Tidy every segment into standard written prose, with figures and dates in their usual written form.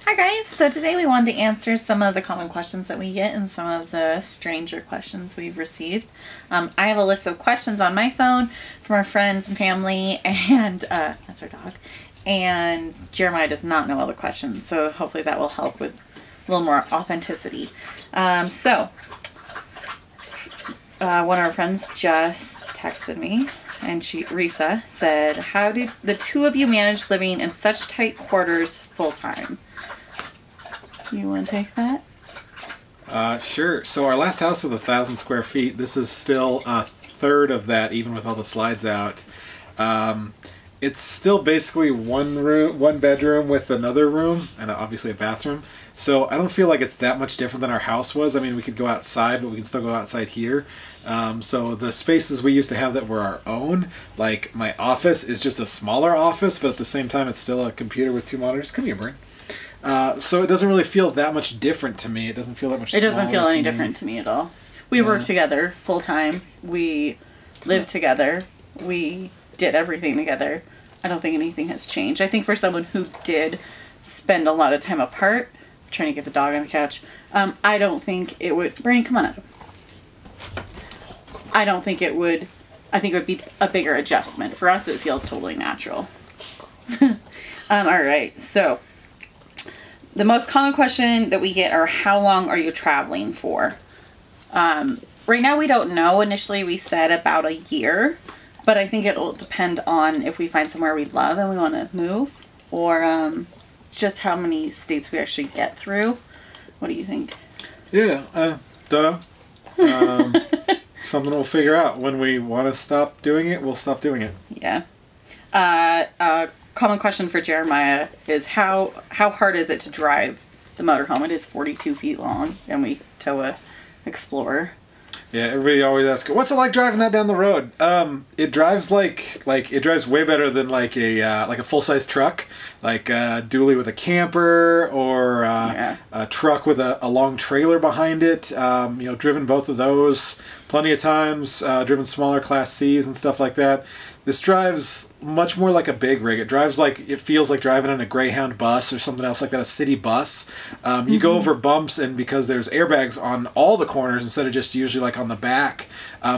Hi guys, so today we wanted to answer some of the common questions that we get and some of the stranger questions we've received. I have a list of questions on my phone from our friends and family, and that's our dog. And Jeremiah does not know all the questions, so hopefully that will help with a little more authenticity. One of our friends just texted me, and Risa, said, "How did the two of you manage living in such tight quarters full time?" You want to take that? Sure. So our last house was 1,000 square feet. This is still a third of that, even with all the slides out. It's still basically one bedroom with another room, and obviously a bathroom. So I don't feel like it's that much different than our house was. I mean, we could go outside, but we can still go outside here. So the spaces we used to have that were our own, like my office is just a smaller office, but at the same time, it's still a computer with 2 monitors. Come here, Brian. So it doesn't really feel that much different to me. It doesn't feel that much. It doesn't feel any different to me at all. We work together full time. We live together. We did everything together. I don't think anything has changed. I think for someone who did spend a lot of time apart, I'm trying to get the dog on the couch, I don't think it would. Brian, come on up. I don't think it would. I think it would be a bigger adjustment. For us, it feels totally natural. All right, so. The most common question that we get are, how long are you traveling for? Right now we don't know. Initially we said about a year, but I think it will depend on if we find somewhere we love and we want to move, or just how many states we actually get through. What do you think? Yeah, don't know. Something we'll figure out. When we want to stop doing it, we'll stop doing it. Yeah. Common question for Jeremiah is how hard is it to drive the motorhome? It is 42 feet long, and we tow a Explorer. Yeah, everybody always asks, "What's it like driving that down the road?" It drives like it drives way better than like a full size truck, like a dually with a camper or a truck with a long trailer behind it. Driven both of those plenty of times. Driven smaller Class C's and stuff like that. This drives much more like a big rig. It feels like driving in a Greyhound bus or something else like that, a city bus. You go over bumps, and because there's airbags on all the corners instead of just usually like on the back,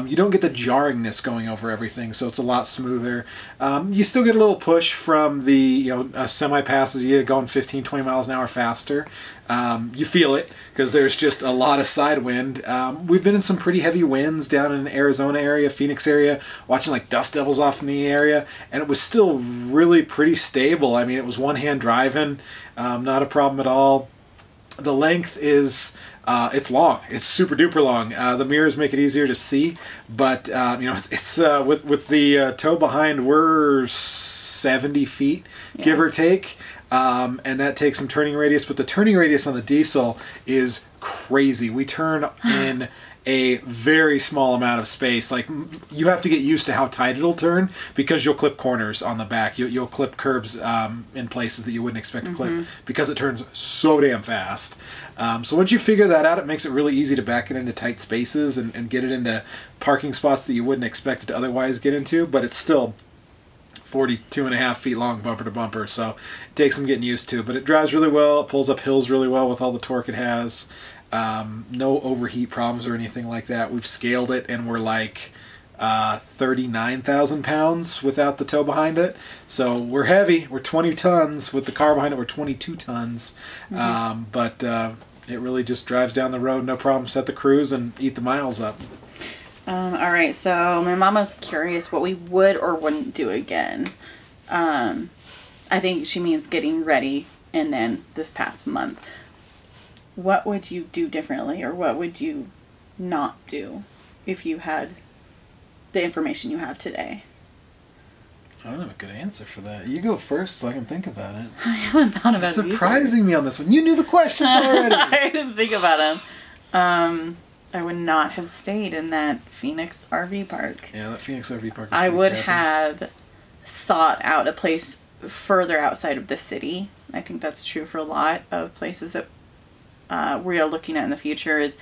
you don't get the jarringness going over everything, so it's a lot smoother. You still get a little push from the, a semi passes you going 15, 20 miles an hour faster. You feel it because there's just a lot of side wind. We've been in some pretty heavy winds down in the Arizona area, Phoenix area, watching like dust devils off in the area, and it was still really pretty stable. I mean, it was one-hand driving, not a problem at all. The length is it's long. It's super duper long. The mirrors make it easier to see, but it's with the tow behind, we're 70 feet, give or take. And that takes some turning radius, but the turning radius on the diesel is crazy. We turn in a very small amount of space. Like, you have to get used to how tight it'll turn because you'll clip corners on the back. You'll clip curbs in places that you wouldn't expect to clip because it turns so damn fast. So once you figure that out, it makes it really easy to back it into tight spaces and get it into parking spots that you wouldn't expect it to otherwise get into, but it's still 42.5 feet long bumper to bumper, so it takes some getting used to, but it drives really well. It pulls up hills really well with all the torque it has. No overheat problems or anything like that. We've scaled it and we're like 39,000 pounds without the tow behind it, so we're heavy. We're 20 tons. With the car behind it, we're 22 tons. But it really just drives down the road, no problem. Set the cruise and eat the miles up. All right, so my mom was curious what we would or wouldn't do again. I think she means getting ready, and then this past month. What would you do differently, or what would you not do if you had the information you have today? I don't have a good answer for that. You go first so I can think about it. I haven't thought about it. You're surprising me on this one. You knew the questions already. I didn't think about them. I would not have stayed in that Phoenix RV park. Yeah, that Phoenix RV park is I would crappy. have sought out a place further outside of the city. I think that's true for a lot of places that we are looking at in the future. Is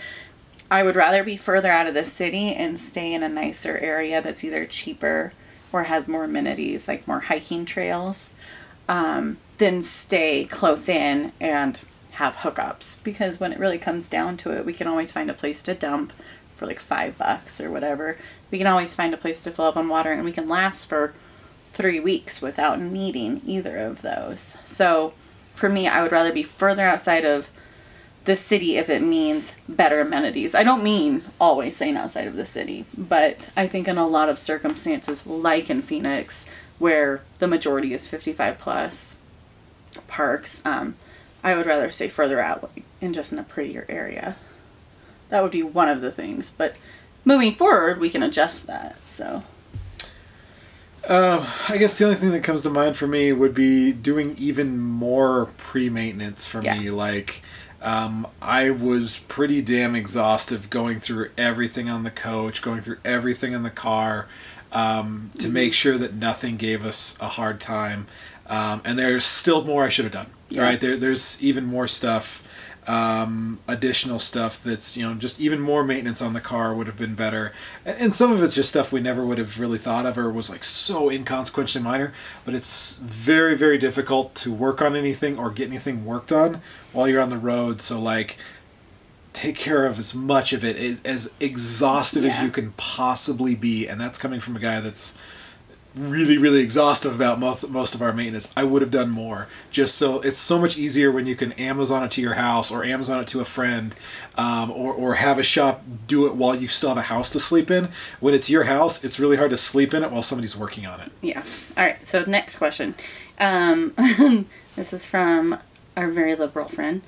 I would rather be further out of the city and stay in a nicer area that's either cheaper or has more amenities, like more hiking trails. than stay close in and have hookups, because when it really comes down to it, we can always find a place to dump for like $5 or whatever. We can always find a place to fill up on water, and we can last for 3 weeks without needing either of those. So for me, I would rather be further outside of the city if it means better amenities. I don't mean always staying outside of the city, but I think in a lot of circumstances, like in Phoenix, where the majority is 55 plus parks, I would rather stay further out and just in a prettier area. That would be one of the things, but moving forward, we can adjust that, so. I guess the only thing that comes to mind for me would be doing even more pre-maintenance for me. Like, I was pretty damn exhaustive going through everything on the coach, going through everything in the car, to make sure that nothing gave us a hard time. And there's still more I should have done. Right? There's even more stuff, additional stuff that's, just even more maintenance on the car would have been better. And some of it's just stuff we never would have really thought of, or was like so inconsequentially minor. But it's very, very difficult to work on anything or get anything worked on while you're on the road. So like, take care of as much of it, as exhausted as you can possibly be. And that's coming from a guy that's really, really exhaustive about most of our maintenance. I would have done more. Just so it's so much easier when you can Amazon it to your house, or Amazon it to a friend, or have a shop do it while you still have a house to sleep in. When it's your house, it's really hard to sleep in it while somebody's working on it. Yeah. All right. So next question. This is from our very liberal friend.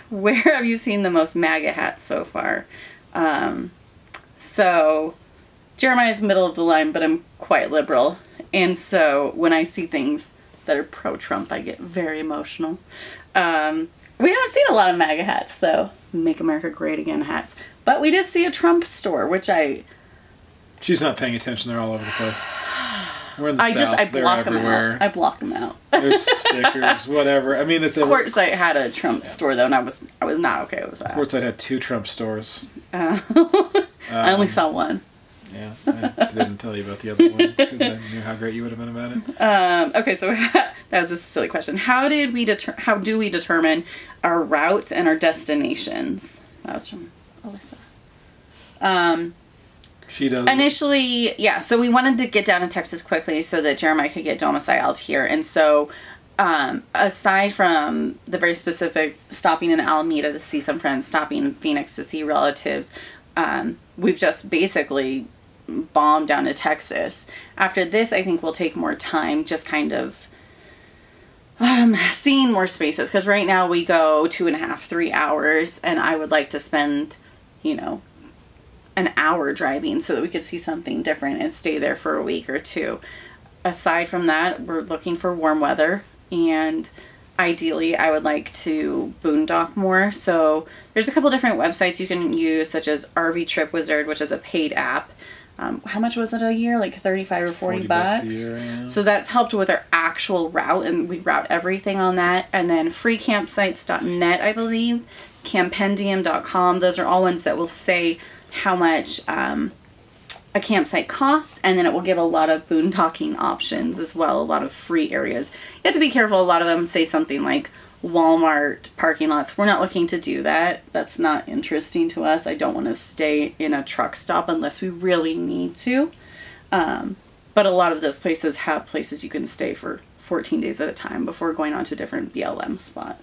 Where have you seen the most MAGA hats so far? So Jeremiah's middle of the line, but I'm quite liberal. And so when I see things that are pro-Trump, I get very emotional. We haven't seen a lot of MAGA hats, though. Make America Great Again hats. But we did see a Trump store, which She's not paying attention. They're all over the place. We're in the South. I block them out. I block them out. There's stickers, whatever. I mean, it's Quartzsite had a Trump store, though, and I was not okay with that. Quartzsite had 2 Trump stores. I only saw one. Yeah, I didn't tell you about the other one because I knew how great you would have been about it. Okay, so that was just a silly question. How do we determine our route and our destinations? That was from Alyssa. She does. Initially, so we wanted to get down to Texas quickly so that Jeremiah could get domiciled here. And so, aside from the very specific stopping in Alameda to see some friends, stopping in Phoenix to see relatives, we've just basically bombed down to Texas. After this, I think we'll take more time just kind of seeing more spaces, because right now we go 2.5, 3 hours, and I would like to spend, an hour driving so that we could see something different and stay there for a week or two. Aside from that, we're looking for warm weather, and ideally I would like to boondock more. So there's a couple different websites you can use, such as RV Trip Wizard, which is a paid app. How much was it a year? Like 35 or 40 bucks? A year, yeah. So that's helped with our actual route, and we route everything on that. And then freecampsites.net, I believe, campendium.com. Those are all ones that will say how much a campsite costs, and then it will give a lot of boondocking options as well, a lot of free areas. You have to be careful. A lot of them say something like Walmart parking lots. We're not looking to do that. That's not interesting to us. I don't want to stay in a truck stop unless we really need to. But a lot of those places have places you can stay for 14 days at a time before going on to a different BLM spot.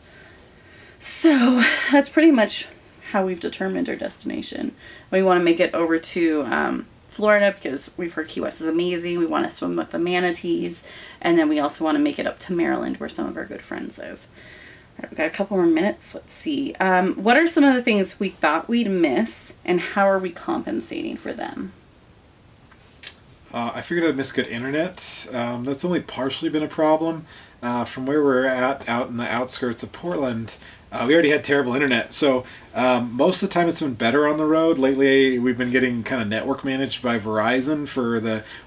So that's pretty much how we've determined our destination. We want to make it over to Florida because we've heard Key West is amazing. We want to swim with the manatees. And then we also want to make it up to Maryland, where some of our good friends live. All right, we've got a couple more minutes. Let's see. What are some of the things we thought we'd miss, and how are we compensating for them? I figured I'd miss good internet. That's only partially been a problem. From where we're at, out in the outskirts of Portland, we already had terrible internet. So most of the time it's been better on the road. Lately we've been getting kind of network managed by Verizon for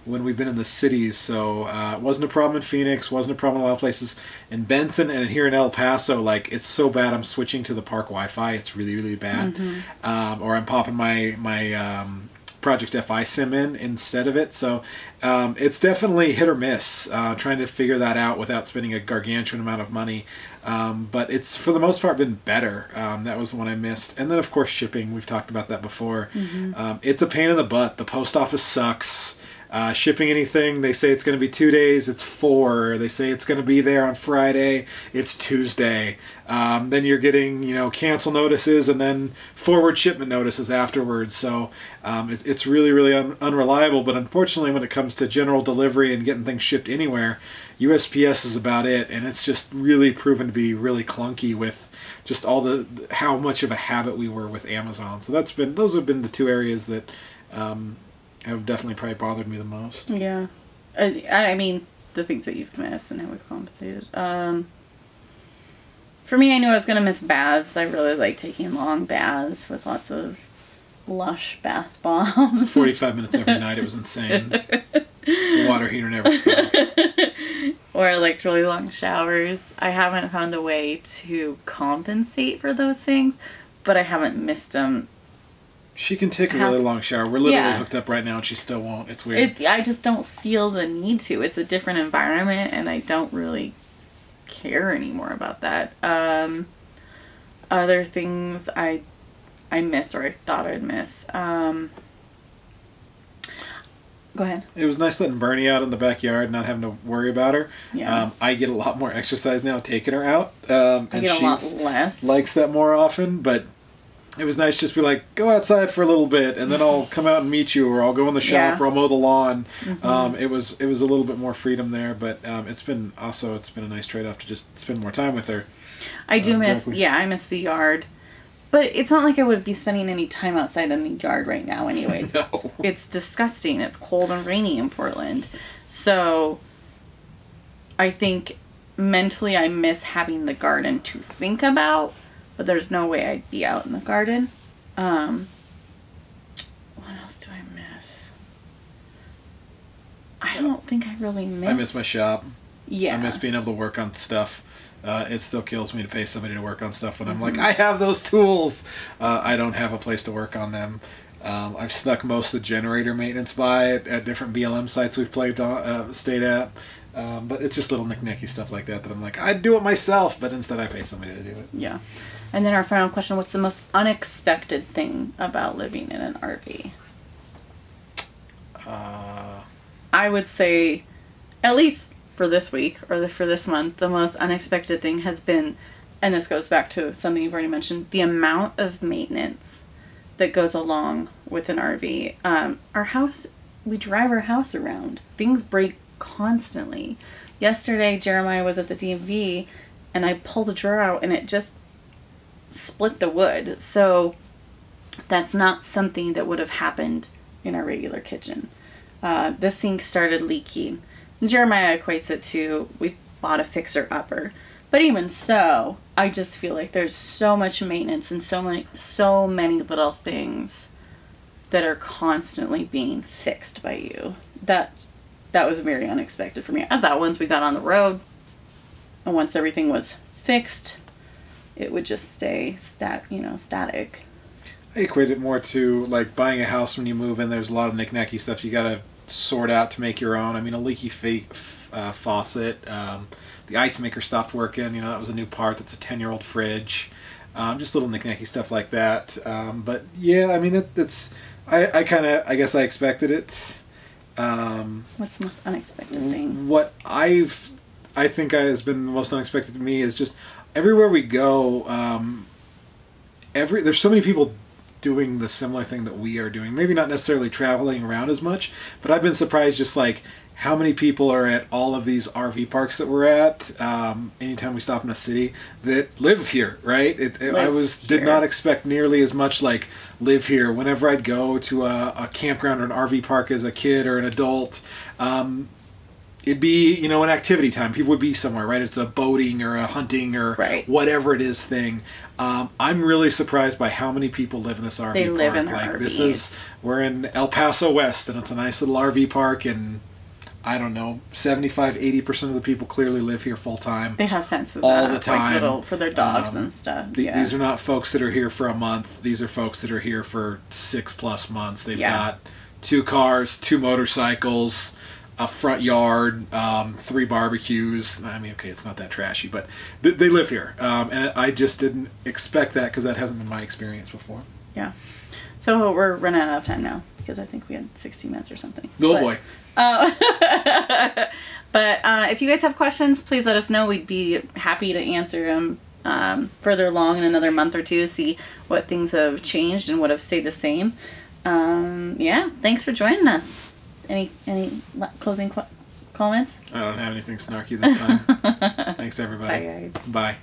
when we've been in the cities. So it wasn't a problem in Phoenix, wasn't a problem in a lot of places. In Benson and here in El Paso, like, it's so bad I'm switching to the park Wi-Fi. It's really, really bad. Mm-hmm. Or I'm popping my Project FI sim in instead of it. So it's definitely hit or miss trying to figure that out without spending a gargantuan amount of money. But it's, for the most part, been better. That was the one I missed. And then, of course, shipping. We've talked about that before. It's a pain in the butt. The post office sucks. Shipping anything, they say it's going to be 2 days, it's 4. They say it's going to be there on Friday, it's Tuesday. Then you're getting, cancel notices and then forward shipment notices afterwards. So it's really, really unreliable. But unfortunately, when it comes to general delivery and getting things shipped anywhere, USPS is about it. And it's just really proven to be really clunky with just all how much of a habit we were with Amazon. So those have been the 2 areas that have definitely probably bothered me the most. Yeah. I mean, the things that you've missed and how we've compensated. For me, I knew I was going to miss baths. I really like taking long baths with lots of Lush bath bombs. 45 minutes every night. It was insane. The water heater never stopped. Or I liked really long showers. I haven't found a way to compensate for those things, but I haven't missed them. She can take a really long shower. We're literally hooked up right now and she still won't. It's weird. I just don't feel the need to. It's a different environment and I don't really care anymore about that. Other things I miss or I thought I'd miss. Go ahead. It was nice letting Bernie out in the backyard, not having to worry about her. Yeah. I get a lot more exercise now taking her out. I get a lot less. Likes that more often, but it was nice just to be like, go outside for a little bit, and then I'll come out and meet you, or I'll go in the shop, or I'll mow the lawn. It was a little bit more freedom there, but it's been a nice trade-off to just spend more time with her. I do miss the yard, but it's not like I would be spending any time outside in the yard right now anyways. No. It's disgusting. It's cold and rainy in Portland. So I think mentally I miss having the garden to think about. But there's no way I'd be out in the garden. What else do I miss? I don't think I really miss. I miss my shop. Yeah. I miss being able to work on stuff. It still kills me to pay somebody to work on stuff when I'm like, I have those tools. I don't have a place to work on them. I've snuck most of the generator maintenance by at different BLM sites we've stayed at. But it's just little knick-knacky stuff like that I'm like, I'd do it myself, but instead I pay somebody to do it. Yeah. And then our final question, what's the most unexpected thing about living in an RV? I would say, at least for this week, or for this month, the most unexpected thing has been, and this goes back to something you've already mentioned, the amount of maintenance that goes along with an RV. Our house, we drive our house around. Things break constantly. Yesterday, Jeremiah was at the DMV, and I pulled a drawer out, and it just split the wood. So that's not something that would have happened in our regular kitchen. The sink started leaking. And Jeremiah equates it to, we bought a fixer-upper. But even so, I just feel like there's so much maintenance and so many little things that are constantly being fixed by you. That was very unexpected for me. I thought once we got on the road and once everything was fixed, it would just stay static. I equate it more to like buying a house when you move in. There's a lot of knick-knacky stuff you gotta sort out to make your own. I mean, a leaky faucet, the ice maker stopped working. That was a new part. That's a 10-year-old fridge. Just little knick-knacky stuff like that. But yeah, I mean, I guess I expected it. What's the most unexpected thing? What I think has been the most unexpected to me is just everywhere we go, there's so many people doing the similar thing that we are doing. Maybe not necessarily traveling around as much, but I've been surprised just like how many people are at all of these RV parks that we're at anytime we stop in a city that live here, right? Did not expect nearly as much like live here. Whenever I'd go to a campground or an RV park as a kid or an adult, it'd be, an activity time. People would be somewhere, right? It's a boating or a hunting or whatever it is thing. I'm really surprised by how many people live in this RV park. They live in their RVs. We're in El Paso West, and it's a nice little RV park, and I don't know, 75-80% of the people clearly live here full time. They have fences all up, the time, like little for their dogs and stuff. These are not folks that are here for a month. These are folks that are here for 6+ months. They've got 2 cars, 2 motorcycles, a front yard, 3 barbecues. I mean, okay, it's not that trashy, but they live here. And I just didn't expect that because that hasn't been my experience before. Yeah. So we're running out of time now because I think we had 60 minutes or something. Oh, boy. But if you guys have questions, please let us know. We'd be happy to answer them further along in another month or two, see what things have changed and what have stayed the same. Yeah, thanks for joining us. Any closing comments? I don't have anything snarky this time. Thanks, everybody. Bye, guys. Bye.